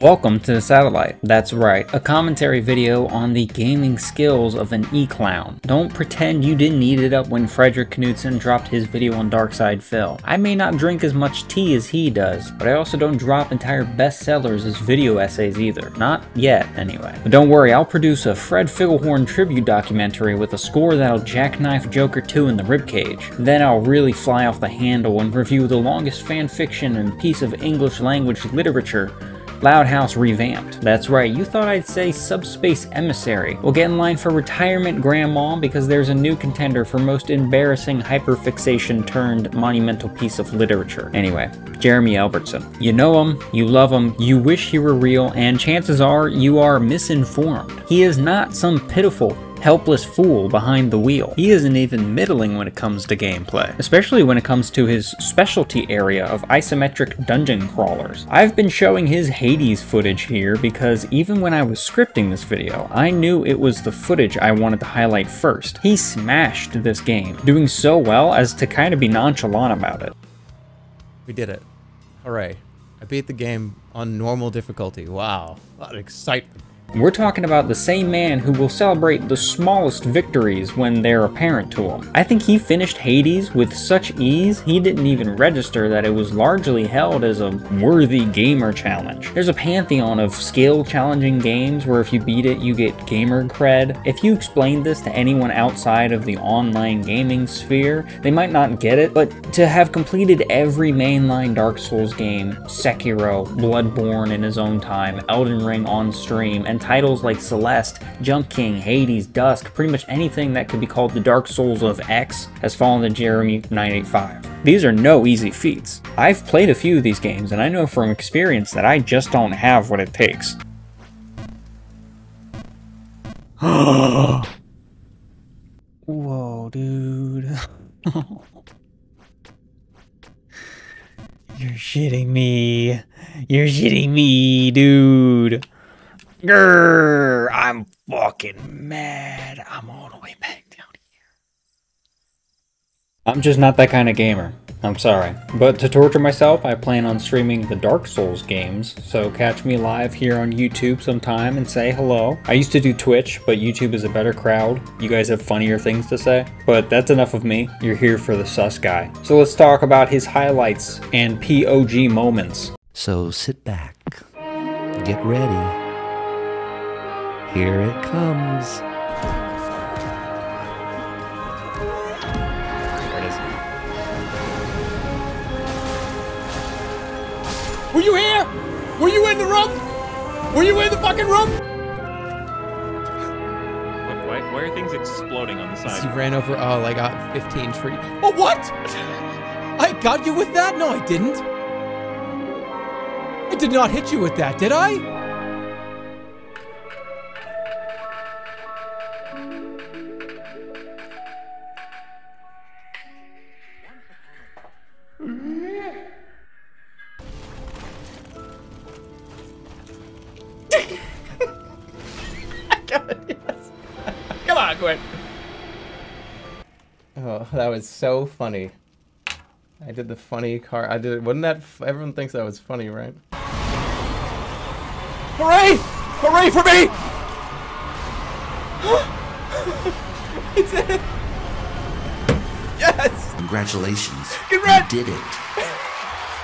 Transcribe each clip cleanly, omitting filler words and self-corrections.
Welcome to the Satellite. That's right, a commentary video on the gaming skills of an e-clown. Don't pretend you didn't eat it up when Fredrik Knudsen dropped his video on Darkside Phil. I may not drink as much tea as he does, but I also don't drop entire bestsellers as video essays either. Not yet, anyway. But don't worry, I'll produce a Fred Figglehorn tribute documentary with a score that'll jackknife Joker 2 in the ribcage. Then I'll really fly off the handle and review the longest fanfiction and piece of English language literature, Loud House Revamped. That's right, you thought I'd say Subspace Emissary. We'll get in line for Retirement Grandma because there's a new contender for most embarrassing hyperfixation turned monumental piece of literature. Anyway, Jeremy Albertson. You know him, you love him, you wish he were real, and chances are you are misinformed. He is not some pitiful, helpless fool behind the wheel. He isn't even middling when it comes to gameplay, especially when it comes to his specialty area of isometric dungeon crawlers. I've been showing his Hades footage here because even when I was scripting this video, I knew it was the footage I wanted to highlight first. He smashed this game, doing so well as to kind of be nonchalant about it. We did it. Hooray. I beat the game on normal difficulty. Wow. A lot of excitement. We're talking about the same man who will celebrate the smallest victories when they're apparent to him. I think he finished Hades with such ease, he didn't even register that it was largely held as a worthy gamer challenge. There's a pantheon of skill challenging games where if you beat it, you get gamer cred. If you explain this to anyone outside of the online gaming sphere, they might not get it, but to have completed every mainline Dark Souls game, Sekiro, Bloodborne in his own time, Elden Ring on stream, and titles like Celeste, Jump King, Hades, Dusk, pretty much anything that could be called the Dark Souls of X has fallen to Jeremy 985. These are no easy feats. I've played a few of these games and I know from experience that I just don't have what it takes. Whoa, dude. You're shitting me. You're shitting me, dude. Grrr, I'm fucking mad. I'm all the way back down here. I'm just not that kind of gamer. I'm sorry. But to torture myself, I plan on streaming the Dark Souls games, so catch me live here on YouTube sometime and say hello. I used to do Twitch, but YouTube is a better crowd. You guys have funnier things to say. But that's enough of me. You're here for the sus guy. So let's talk about his highlights and POG moments. So sit back, get ready. Here it comes. There it is. Were you here? Were you in the room? Were you in the fucking room? Why are things exploding on the side? You ran over, oh, I got 15 trees. Oh, what? I got you with that? No, I didn't. I did not hit you with that, did I? Come on, Gwen. Oh, that was so funny. I did the funny car. I did. Wasn't that? Everyone thinks that was funny, right? Hooray! Hooray for me! I did it! Yes! Congratulations. Congrats! You did it.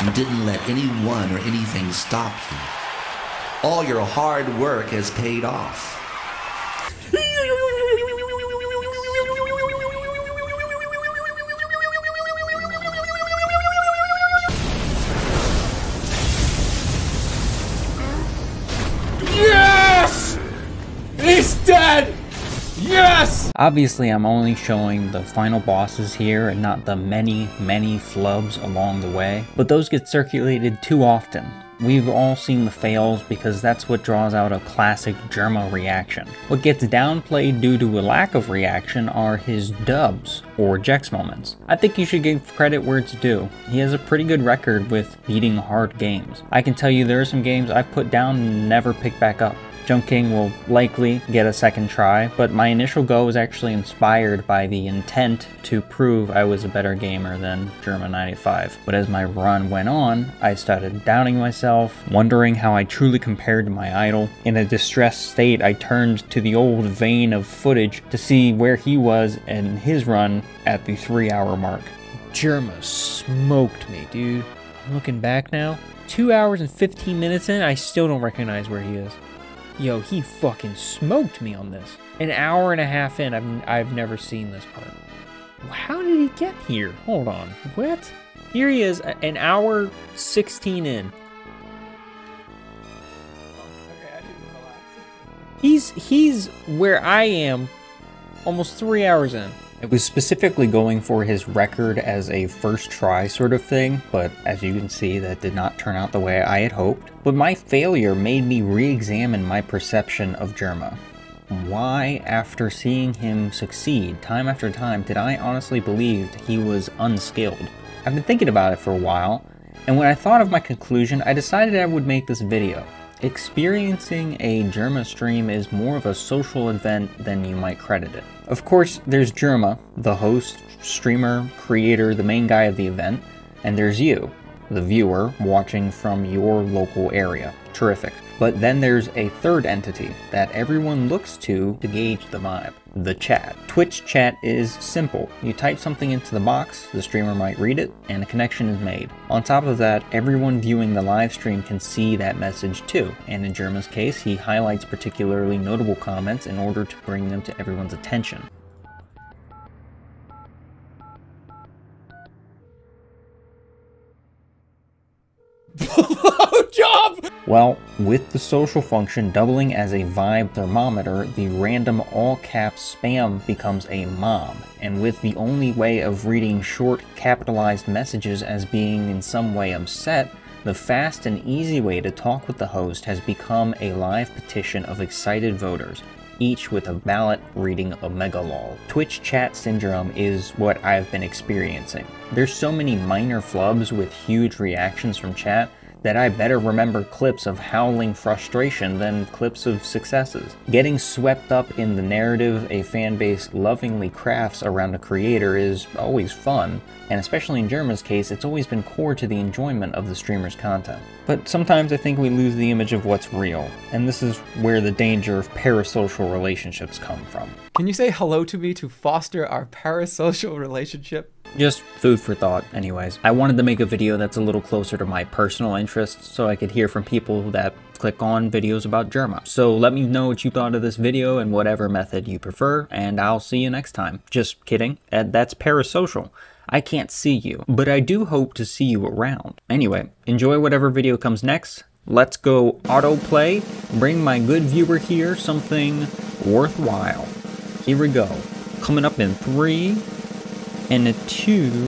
You didn't let anyone or anything stop you. All your hard work has paid off. Yes! He's dead! Yes! Obviously, I'm only showing the final bosses here and not the many, many flubs along the way, but those get circulated too often. We've all seen the fails because that's what draws out a classic Germa reaction. What gets downplayed due to a lack of reaction are his dubs, or Jex moments. I think you should give credit where it's due. He has a pretty good record with beating hard games. I can tell you there are some games I've put down and never picked back up. Junk King will likely get a second try, but my initial go was actually inspired by the intent to prove I was a better gamer than Jerma95. But as my run went on, I started doubting myself, wondering how I truly compared to my idol. In a distressed state, I turned to the old vein of footage to see where he was in his run at the 3-hour mark. Jerma smoked me, dude. I'm looking back now. 2 hours and 15 minutes in, I still don't recognize where he is. Yo, he fucking smoked me on this. An hour and a half in, I've never seen this part. How did he get here? Hold on. What? Here he is, an hour 16 in. He's where I am almost 3 hours in. I was specifically going for his record as a first try sort of thing, but as you can see, that did not turn out the way I had hoped. But my failure made me re-examine my perception of Jerma. Why, after seeing him succeed time after time, did I honestly believe he was unskilled? I've been thinking about it for a while, and when I thought of my conclusion, I decided I would make this video. Experiencing a Jerma stream is more of a social event than you might credit it. Of course, there's Jerma, the host, streamer, creator, the main guy of the event, and there's you, the viewer, watching from your local area. Terrific. But then there's a third entity that everyone looks to gauge the vibe, the chat. Twitch chat is simple. You type something into the box, the streamer might read it, and a connection is made. On top of that, everyone viewing the live stream can see that message too, and in Jerma's case, he highlights particularly notable comments in order to bring them to everyone's attention. Job! Well, with the social function doubling as a vibe thermometer, the random all-caps spam becomes a mob, and with the only way of reading short capitalized messages as being in some way upset, the fast and easy way to talk with the host has become a live petition of excited voters, each with a ballot reading a megalol. Twitch chat syndrome is what I've been experiencing. There's so many minor flubs with huge reactions from chat that I better remember clips of howling frustration than clips of successes. Getting swept up in the narrative a fanbase lovingly crafts around a creator is always fun, and especially in Jerma's case, it's always been core to the enjoyment of the streamer's content. But sometimes I think we lose the image of what's real, and this is where the danger of parasocial relationships come from. Can you say hello to me to foster our parasocial relationship? Just food for thought, anyways. I wanted to make a video that's a little closer to my personal interests so I could hear from people that click on videos about Jerma. So let me know what you thought of this video and whatever method you prefer, and I'll see you next time. Just kidding, that's parasocial. I can't see you, but I do hope to see you around. Anyway, enjoy whatever video comes next. Let's go autoplay, bring my good viewer here something worthwhile. Here we go. Coming up in 3 and a 2.